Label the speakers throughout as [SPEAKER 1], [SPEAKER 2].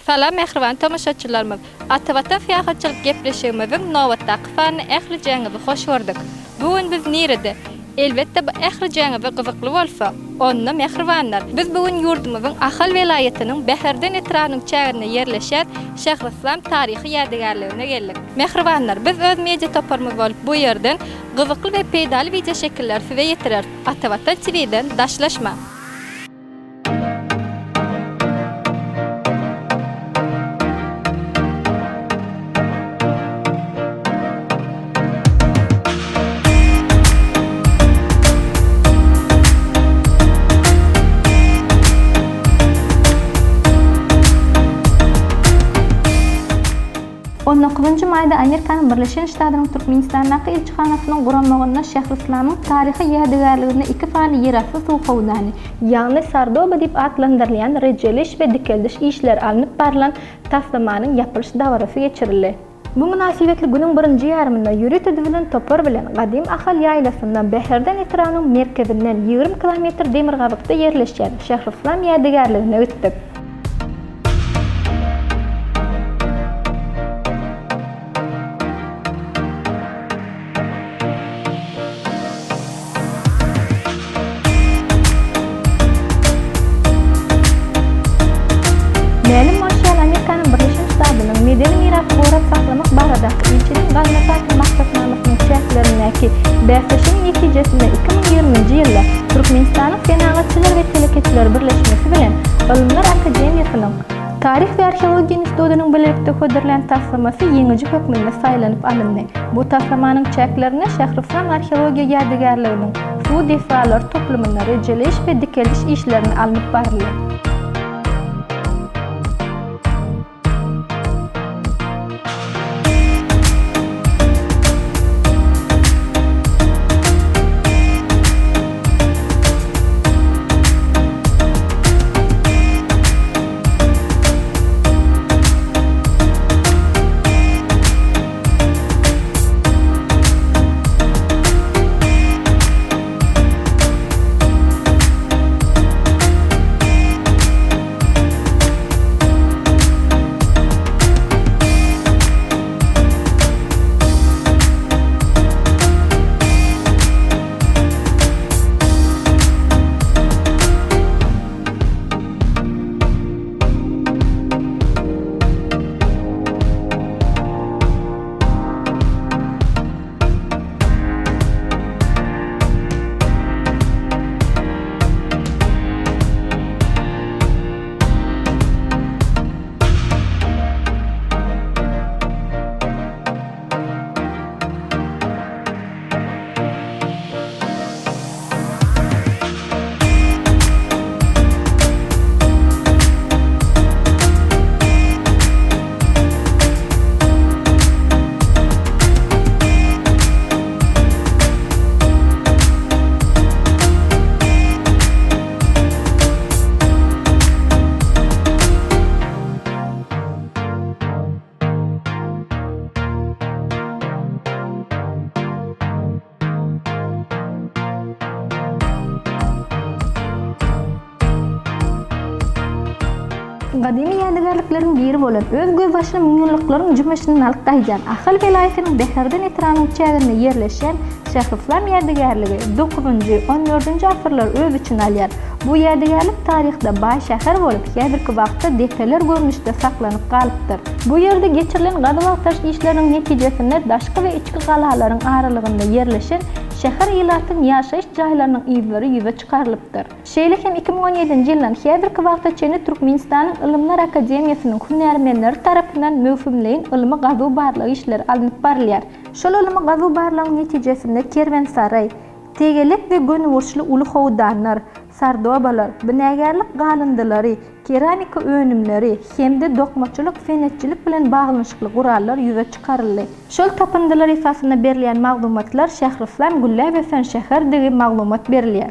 [SPEAKER 1] Salam mehriban tamaşaçylarymyz. Atawatan fiýahatçylyk gepleşigimiziň nowatdaky fany ählijeňizi hoş gördük. Bugün biz nerede? Elbette bu ählijeňizi gyzykly bolsa, onda mehribanlar. Biz bugün ýurdumyzyň Ahal welaýatynyň Bäherden etranyň çägine ýerleşen Şährislam taryhy ýadygarlygine geldik. Mehribanlar, biz öz media toparmyz bolup bu ýerden gyzykly we peýdaly video şekiller size ýetirer. Atawatan TV'den daşlaşma.
[SPEAKER 2] On 9 mayda Amerikanyň Birleşen Ştatlarynyň Türkmenistanyň elçixanasynyň guranmagyna Şährislamyň taryhy ýadygarlygynda iki fany ýerasty sulhawdany, ýagny Sardoba diýip adlandyrylýan rejeliş we dikeldiş işler alınıp barılan taslamanyň ýapylyş dawarasy geçirildi. Bu münasibetli günüň birinji ýarmynda ýürüt edilen topar bilen gadim Ahal ýaýlasyndan Bäherden etranyň merkezinden 20 km demirgazykda ýerleşen Şährislam ýadygarlygyna gitdik. Mälim maşal Amerikanyň Birleşen Ştatlarynyň medeni mirasy gorap saklamak baradaky ilçinin galnasaky maksatnamasynyň şäherlerindäki bäsleşiň netijesinde 2020-nji ýylda Türkmenistanyň Senagatçylar we Telekeçiler birleşmesi bilen Ölümler Akademiýasynyň Tarih we Arheologiýa institutynyň birlikde hödürlen taslamasy ýeňiji hökmünde saýlanyp alyndy. Bu taslamanyň çäklerine Şährislam arheologiýa ýadygarlygynyň suw defalar toplumyna rejeleş we dikeldiş işlerini alınıp baryldy. Gadimy ýadygarlyklaryň biri bolan öz göz başyna miňonlyklaryň jümeşini alykdaýan Ahal welaýatynyň Bäherden etranyň çägine ýerleşen Şährislam ýadygarlygy 9-14-nji asyrlar öz için alýar. Bu ýadygarlyk taryhda baý şäher bolup, häzirki wagtda depeler görnüşde saklanyp galypdyr. Bu ýerde geçirilen gadawagtaş işleriniň netijesinde daşky we içki galalaryň aralygynda ýerleşen şäher ýylatyň ýaşaýyş jaýlarynyň ýüzleri ýüze çykarylypdyr. Şeýlehem 2017-nji ýyldan häzirki wagtda çeni Türkmenistanyň Ilymlar Akademiýasynyň hünärmenleri tarapyndan möhümleýin ylmy gazaw barlygy işleri alınıp barylýar. Şol ylmy gazaw barlygyň netijesinde kerwensaray, tegelik we gönüwürçli uly howdanlar, sardobalar, binägerlik galındylary, keramika önümleri hemde dokmaçylyk, fenetçilik bilen baglanyşykly gurallar ýüze çykaryldy. Şol tapyndylar esasyna berilýän maglumatlar Şährislam Güllä we Fen şäher degi maglumat berilýär.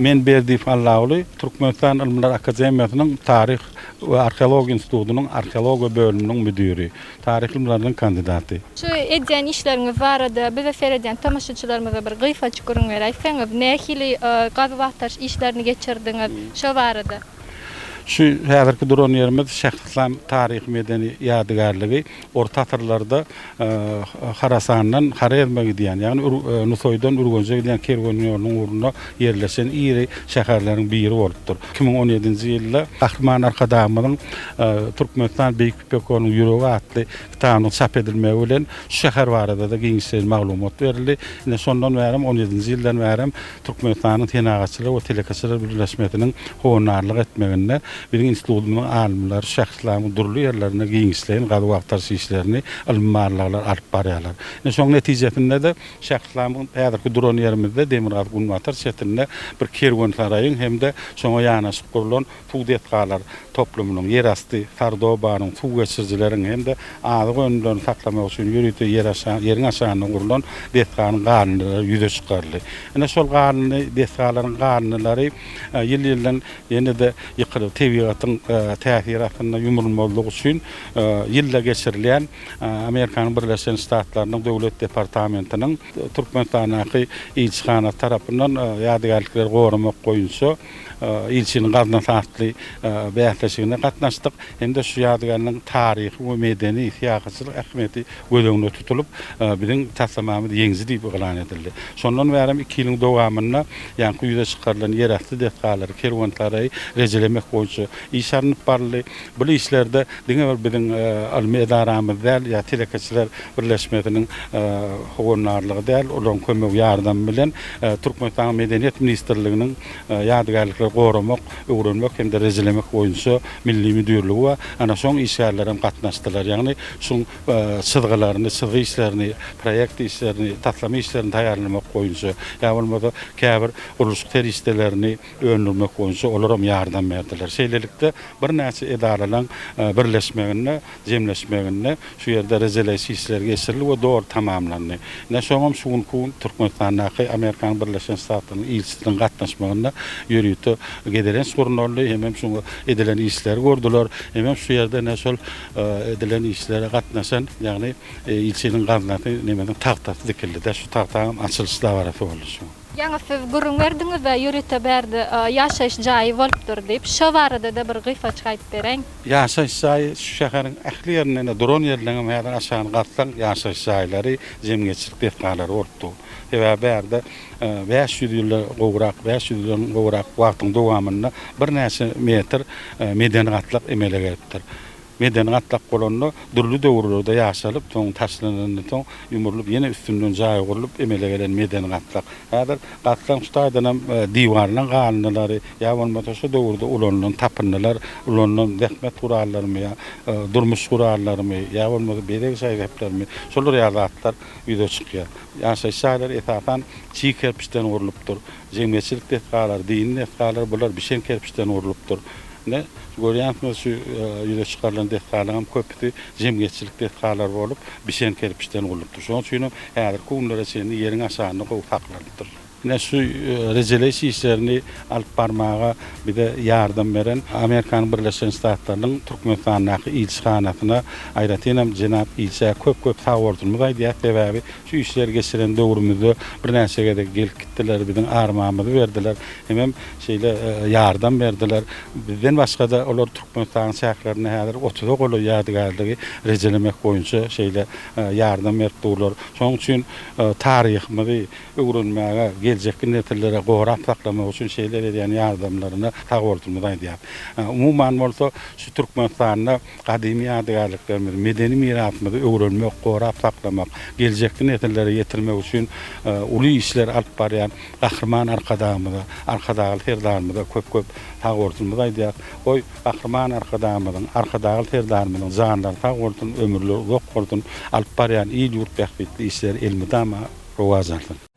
[SPEAKER 3] Men Berdif Allahly Türkmenistan Ilmlar Akademiýasynyň Taryh we Arkeologiýa Institutunyň arkeologiýa bölüminiň müdiri, taryh ilmlerining kandidaty.
[SPEAKER 1] Şu edýän işleriňiz barada bize seredýän tamaşaçylarymyza bir gyfaçy görüň beräýsiňiz. Nähili gazywatar işlerini geçirdiňiz şu barada?
[SPEAKER 3] Şu häzirki duran ýerimiz Şährislam taryh medeni ýadygarlygy orta atyrlarda Harasandan Harezmege diýen, ýagny Nusoýdan Urgenje giden kerwen ýolunyň uruna ýerleşen iri şäherleriň biri bolupdyr. 2017-nji ýylda Kahraman Arkadamyň Türkmenistan Beýik Pekonyň ýüregi atly kitanyň çap edilmegi bilen şu şäher barada da giňişli maglumat berildi. Ine şondan bärim 17-nji ýyldan bärim Türkmenistanyň Tenagaçylyk we Telekaçylar Birleşmesiniň howunarlyk etmeginde birin institutunyň alimleri şähslämi durly ýerlerine giňişleýin gazywatar işlerini ilmimarlyklar alyp barýarlar. Şoň netijesinde de şähslämiň häzirki duran ýerimizde Demirgaz Gunwatar şehrinde bir kerwen saraýyň hemde şoňa ýanaşyp gurulan Tuğdetgalar toplumynyň ýerasty Sardobanyň suw geçirjileriň hemde azy gönülleriň saklamak üçin ýürüýte ýeriň aşagyna gurulan detganyň ganunlary ýüze çykarly. Ene şol ganuny detgalaryň ganunlary ýyl-ýyldan ýene de ýykylyp tebigatyň täsiratyna ýumulmalyk üçin ýylla geçirilýän Amerikanyň Birleşen Ştatlarynyň Döwlet Departamentiniň Türkmenistanaky ilçihana tarapyndan ýadygarlyklar goramak goýunça ilçinin gazna saatly bähleşigine gatnaşdyk. Hemde şu ýadygarlygyň taryhy we medeni siýasatylyk ähmiýeti göz tutulup biziň tassamamyz ýeňzi diýip elan edildi. Şondan bärim 2 ýylyň dowamyna ýa-ni ýüze çykarylan ýerasty detgalary kerwantlary rejelemek boýunça işarnyp barly. Bu işlerde diňe bir biziň ilmi edaramyz däl ýa Telekaçylar Birleşmesiniň howunarlygy däl, olaryň kömek ýardam bilen Türkmenistan Medeniýet Ministrliginiň ýadygarlyklar goramak, öwrenmek hem de rejelemek boýunça milli müdürligi we ana şoň işgärlerim gatnaşdylar. Ýagny şoň çyzgylaryny, çyzgy işlerini, proýekt işlerini, taslama işlerini taýýarlamak boýunça ýa bolmasa käbir uruluş teristelerini öňürmek boýunça olaram ýardam berdiler. Şeýlelikde bir näçe edaralaryň birleşmeginde, jemleşmeginde şu ýerde rejeleýän işler geçirildi we dogry tamamlandy. Näşoňam şuňky Türkmenistanaky Amerikanyň Birleşen Ştatlarynyň ilçisiniň gatnaşmagynda ýürüýte gederen sorunlarly hem şoňa edilen işler gördüler. Hem şu ýerde näşol edilen işlere gatnaşan, ýagny ilçiniň gaznaty nemeden tagtasy dikildi. Şu tagtaň açylışy da barasy boldy şu.
[SPEAKER 1] Ýa-ni siz gurrun berdiňiz we ýürüýte berdi ýaşaýyş jaýy bolupdyr diýip şu barada da bir gyfaç gaýdyp bereň.
[SPEAKER 3] Ýaşaýyş jaýy şu şäheriň ähli ýerine duran ýerlerine meýdan aşagyna gatsaň ýaşaýyş jaýlary jemgyýetçilik detgalary bolupdy. Ve berde 500 ýyl gowrak, 500 ýyl gowrak wagtyň dowamyna bir näçe metr medeni gatlyk emele gelipdir. Medeni gatlyk bolanda durly döwürlerde ýaşalyp, soň taşlanandan soň ýumurlyp ýene üstünden jaý gurulyp emele gelen medeni gatlyk. Häzir gatlyň şutaýdan hem diwarlaryň ganunlary ýa bolmasa şu döwürde ulanylan tapynlar, ulanylan zähmet gurallarmy, durmuş gurallarmy ýa bolmasa berek şaýgaplarmy, şolar ýazatlar ýüze çykýar. Ýaşaýyş jaýlary esasan çiğ kerpiçden gurulypdyr. Jemgyýetçilik detgalary, dini detgalary bular bişen kerpiçden gurulypdyr. Ne görýäňiz şu ýüze çykarylan detgalaryň köpüsi jemgyýetçilik detgalary bolup bişen kerpiçden gurulypdyr. Şoň üçin häzir kunlara çenli ýeriň aşagyna gowy faklardyr. Ne şu rejeleýän işlerini alyp barmaga bir de ýardam beren Amerikanyň Birleşen Ştatlarynyň Türkmenistanaky ilçihanasyna aýratynam jenap ilçe köp sagortulmaz aýdýar sebäbi şu işler geçiren döwrümizde bir näçe de gelip gitdiler, biziň armamyzy berdiler, hem şeýle ýardam berdiler. Bizden başga da olar Türkmenistan şäherlerine häzir 30 goly ýadygarlygy rejelemek boýunça şeýle ýardam berdiler. Şoň üçin taryhymy öwrenmäge gelecek nesillere gowrap saklamak üçin şeýler edýän ýardamlaryna tagortulmaz aýdýar. Umuman bolsa şu Türkmenistanda gadymy ýadygarlyklarymyz, medeni mirasymyzy öwrenmek, gowrap saklamak, gelecek nesillere ýetirmek üçin uly işler alyp barýan Kahraman Arkadagy terdarymyza köp tagortulmaz aýdýar. Oy Kahraman Arkadagy terdarymyzyň janlary tagortun, ömürleri uzak bolsun, alyp barýan ýyl ýurt bähbetli işler elmydama rowaj alsyn.